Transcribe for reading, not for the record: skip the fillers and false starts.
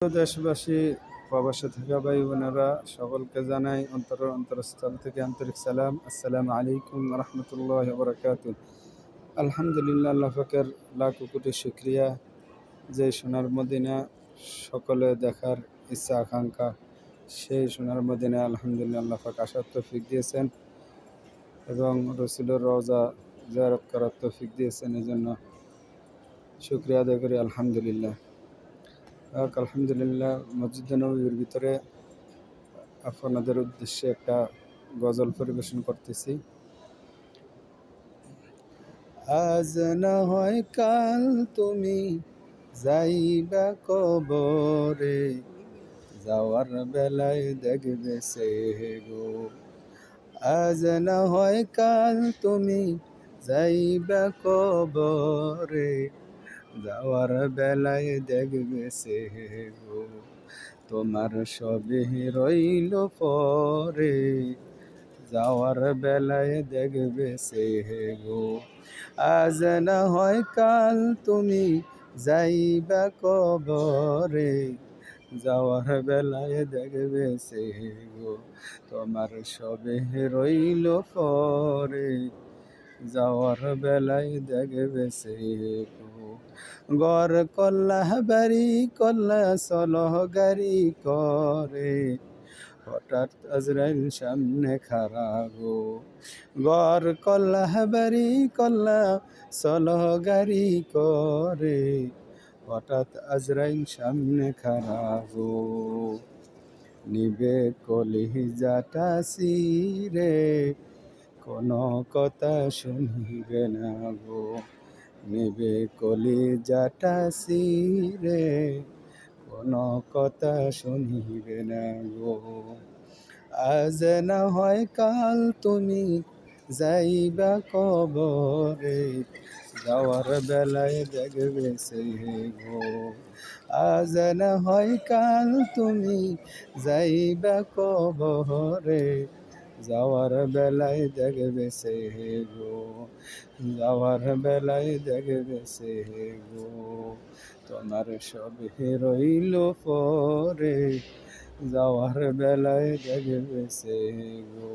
দেশবাসী, প্রবাসে থাকা ভাই বোনেরা সকলকে জানাই অন্তরস্থল থেকে আন্তরিক সালাম। আসসালামু আলাইকুম রহমতুল্লাহ বরকাতুহ। আলহামদুলিল্লাহ, আল্লাহ পাকের লাখো কোটি শুক্রিয়া যে সোনার মদিনা সকলে দেখার ইচ্ছা আকাঙ্ক্ষা, সেই সোনার মদিনা আলহামদুলিল্লাহ আল্লাহ পাক আসার তৌফিক দিয়েছেন এবং রসুলের রওজা জিয়ারত করার তৌফিক দিয়েছেন। এই জন্য শুক্রিয়া আদায় করি আলহামদুলিল্লাহ। আলহামদুলিল্লাহ, মসজিদে নববীর ভিতরে আপনাদের উদ্দেশ্যে একটা গজল পরিবেশন করতেছি। আজ না হয় কাল তুমি যাইবা কবরে, যাওয়ার বেলায় দেখবে সে গো। আজ না হয় কাল তুমি যাইবা কবরে, যাওয়ার বেলায় দেখবে সে গো। তোমার সবে রইল পরে, যাওয়ার বেলায় দেখবে সে গো। আজ না হয় কাল তুমি যাইবা কবরে, যাওয়ার বেলায় দেখবে সে গো। তোমার সবে রইল পরে, যাওয়ার বেলায় দেখবে সে গো। গর কল্লা বাড়ি কল্লা সলহ গাড়ি করে, হঠাৎ আজরাইল সামনে খাড়া গো। গর কল্লা বাড়ি কল্লা সলহ গাড়ি করে, হঠাৎ আজরাইল সামনে খাড়া গো। নিবে কলিজাটা সিরে, কোনো কথা শুনিবে না গো। নেবে কলিজাটা সিরে, কোনো কথা শুনিবে না গো। আজ না হয় কাল তুমি যাইবা কবরে, যাওয়ার বেলায় দেখবে সে গো। আজ না হয় কাল তুমি যাইবা কবরে, যাওয়ার বেলায় দেখবে সে গো। যাওয়ার বেলায় দেখবে সে গো। তোমার সবে রইল পরে, যাওয়ার বেলায় দেখবে সে গো।